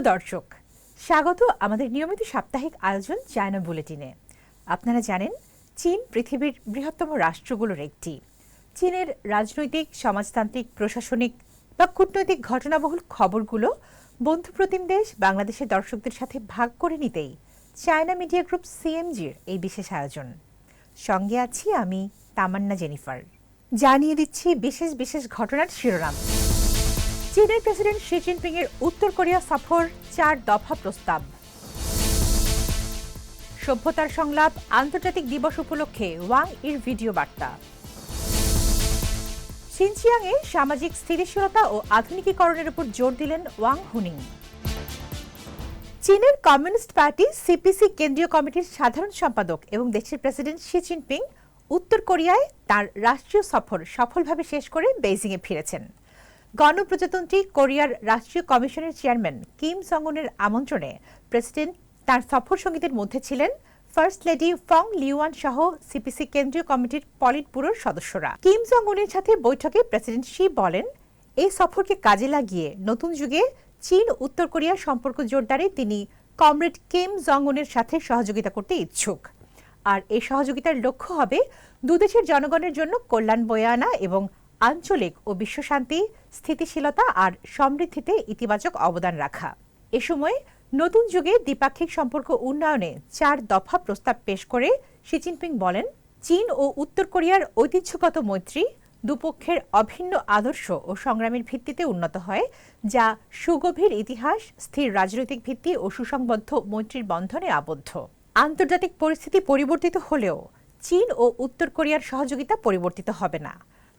প্রিয় দর্শক, স্বাগত আমাদের নিয়মিত সাপ্তাহিক আয়োজন চায়না বুলেটিনে। আপনারা জানেন, চীন পৃথিবীর বৃহত্তম রাষ্ট্রগুলোর একটি। চীনের রাজনৈতিক, সমাজতান্ত্রিক, প্রশাসনিক বা কূটনৈতিক ঘটনাবহুল খবরগুলো বন্ধুপ্রতিম দেশ বাংলাদেশের দর্শকদের সাথে ভাগ করে নিতেই চায়না মিডিয়া গ্রুপ সিএমজির এই বিশেষ আয়োজন। সঙ্গে আছি আমি তামান্না জেনিফার। জানিয়ে দিচ্ছি বিশেষ বিশেষ ঘটনার শিরোনাম। চীনের প্রেসিডেন্ট শি জিনপিং এর উত্তর কোরিয়া সফর, 4 দফা প্রস্তাব। সভ্যতার সংলাপ আন্তর্জাতিক দিবস উপলক্ষে ওয়াং ইর ভিডিও বার্তা। সিনচিয়াংয়ে সামাজিক স্থিতিশীলতা ও আধুনিকীকরণের উপর জোর দিলেন ওয়াং হুনিং। চীনের কমিউনিস্ট পার্টি সিপিসি কেন্দ্রীয় কমিটির সাধারণ সম্পাদক এবং দেশের প্রেসিডেন্ট শি জিনপিং উত্তর কোরিয়ায় তার রাষ্ট্রীয় সফর সফলভাবে শেষ করে বেইজিংয়ে ফিরেছেন। গণপ্রজাতন্ত্রী কোরিয়ার রাষ্ট্রীয় কমিশনের চেয়ারম্যান কিম জং উনের আমন্ত্রণে প্রেসিডেন্ট তার সফর সঙ্গীদের মধ্যে ছিলেন ফার্স্ট লেডি ফং লিউয়ান সহ সিপিসি কেন্দ্রীয় কমিটির পলিট ব্যুরোর সদস্যরা। কিম জং উনের সাথে বৈঠকে প্রেসিডেন্ট শি বলেন, এই সফরকে কাজে লাগিয়ে নতুন যুগে চীন উত্তর কোরিয়ার সম্পর্ক জোরদারে তিনি কমরেড কিম জং উনের সাথে সহযোগিতা করতে ইচ্ছুক। আর এই সহযোগিতার লক্ষ্য হবে দুদেশের জনগণের জন্য কল্যাণ বয়ে আনা এবং আঞ্চলিক ও বিশ্বশান্তি, স্থিতিশীলতা আর সমৃদ্ধিতে ইতিবাচক অবদান রাখা। এ সময় নতুন যুগে দ্বিপাক্ষিক সম্পর্ক উন্নয়নে 4 দফা প্রস্তাব পেশ করে শি জিনপিং বলেন, চীন ও উত্তর কোরিয়ার ঐতিহ্যগত মৈত্রী দুপক্ষের অভিন্ন আদর্শ ও সংগ্রামের ভিত্তিতে উন্নত হয়, যা সুগভীর ইতিহাস, স্থির রাজনৈতিক ভিত্তি ও সুসংবদ্ধ মৈত্রীর বন্ধনে আবদ্ধ। আন্তর্জাতিক পরিস্থিতি পরিবর্তিত হলেও চীন ও উত্তর কোরিয়ার সহযোগিতা পরিবর্তিত হবে না।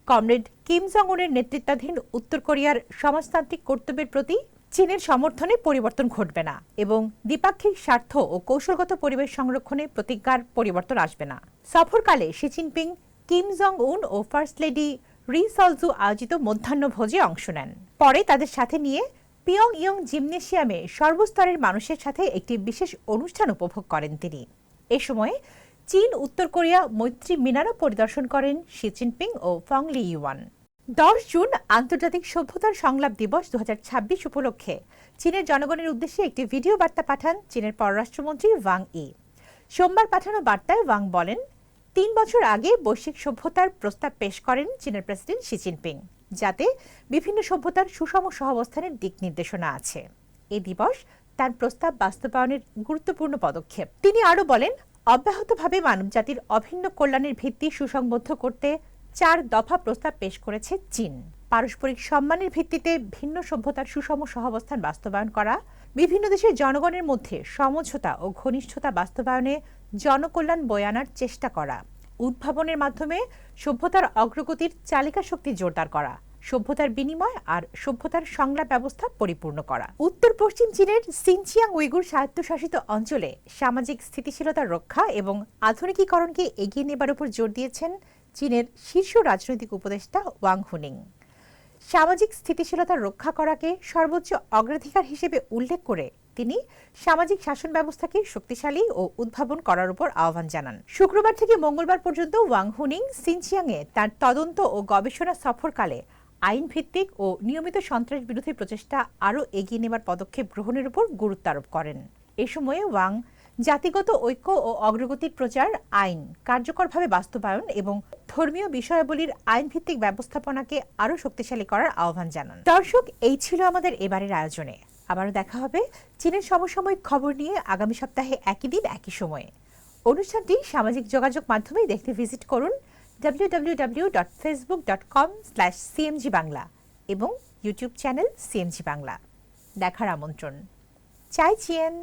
কমরেড কিম জং উনের নেতৃত্বাধীন উত্তর কোরিয়ার সমাজতান্ত্রিক কর্তব্যের প্রতি চীনের সমর্থনে পরিবর্তন ঘটবে না এবং দ্বিপাক্ষিক স্বার্থ ও কৌশলগত পরিবেশ সংরক্ষণে প্রতিজ্ঞার পরিবর্তন আসবে না। সফরকালে শি জিনপিং কিম জং উন ও ফার্স্ট লেডি রি সলজু আয়োজিত মধ্যাহ্নভোজে অংশ নেন। পরে তাদের সাথে নিয়ে পিয়ং ইয়ং জিমনেশিয়ামে সর্বস্তরের মানুষের সাথে একটি বিশেষ অনুষ্ঠান উপভোগ করেন তিনি। এ সময় চীন উত্তর কোরিয়া মৈত্রী মিনারও পরিদর্শন করেন শি জিনপিং ও ফং লিউয়ান। 10 জুন আন্তর্জাতিক সভ্যতার সংলাপ দিবস 2026 উপলক্ষে চীনের জনগণের উদ্দেশ্যে একটি ভিডিও বার্তা পাঠান চীনের পররাষ্ট্রমন্ত্রী ওয়াং ই। সোমবার পাঠানো বার্তায় ওয়াং বলেন, 3 বছর আগে বৈশ্বিক সভ্যতার প্রস্তাব পেশ করেন চীনের প্রেসিডেন্ট শি জিনপিং, যাতে বিভিন্ন সভ্যতার সুষম সহাবস্থানের দিক নির্দেশনা আছে। এই দিবস তার প্রস্তাব বাস্তবায়নের গুরুত্বপূর্ণ পদক্ষেপ। তিনি আরও বলেন, অব্যাহতভাবে মানবজাতির অভিন্ন কল্যাণের ভিত্তি সুসংবদ্ধ করতে 4 দফা প্রস্তাব পেশ করেছে চীন। পারস্পরিক সম্মানের ভিত্তিতে ভিন্ন সভ্যতার সুষম সহাবস্থান বাস্তবায়ন করা, বিভিন্ন দেশের জনগণের মধ্যে সমঝোতা ও ঘনিষ্ঠতা বাস্তবায়নে জনকল্যাণ বয়ে আনার চেষ্টা করা, উদ্ভাবনের মাধ্যমে সভ্যতার অগ্রগতির চালিকা শক্তি জোরদার করা, সভ্যতার বিনিময় আর সভ্যতার সংলাপ ব্যবস্থা পরিপূর্ণ করা। উত্তর পশ্চিম চীনের সিনচিয়াং উইগুর স্বায়ত্তশাসিত অঞ্চলে সামাজিক স্থিতিশীলতা রক্ষা এবং আধুনিকীকরণকে এগিয়ে নেবার উপর জোর দিয়েছেন চীনের শীর্ষ রাজনৈতিক উপদেষ্টা ওয়াং হুনিং। সামাজিক স্থিতিশীলতা রক্ষা করাকে সর্বোচ্চ অগ্রাধিকার হিসেবে উল্লেখ করে তিনি সামাজিক শাসন ব্যবস্থাকে শক্তিশালী ও উদ্ভাবন করার উপর আহ্বান জানান। শুক্রবার থেকে মঙ্গলবার পর্যন্ত ওয়াং হুনিং সিনচিয়াংয়ে তার তদন্ত ও গবেষণা সফরকালে আইন ভিত্তিক ও নিয়মিত সন্ত্রাস বিরোধী প্রচেষ্টা আরও এগিয়ে নেবার পদক্ষেপ গ্রহণের উপর গুরুত্ব আরোপ করেন। এ সময়ে ওয়াং জাতিগত ঐক্য ও অগ্রগতির প্রচার, আইন কার্যকরভাবে বাস্তবায়ন এবং ধর্মীয় বিষয়াবলীর আইনভিত্তিক ব্যবস্থাপনাকে আরও শক্তিশালী করার আহ্বান জানান। দর্শক, এই ছিল আমাদের এবারের আয়োজনে। আবারও দেখা হবে চীনের সমসাময়িক খবর নিয়ে আগামী সপ্তাহে একই দিন একই সময়ে। অনুষ্ঠানটি সামাজিক যোগাযোগ মাধ্যমে দেখতে ভিজিট করুন www.facebook.com/cmg বাংলা এবং ইউটিউব চ্যানেল সিএমজি বাংলা। দেখার আমন্ত্রণ। চাই চিয়েন।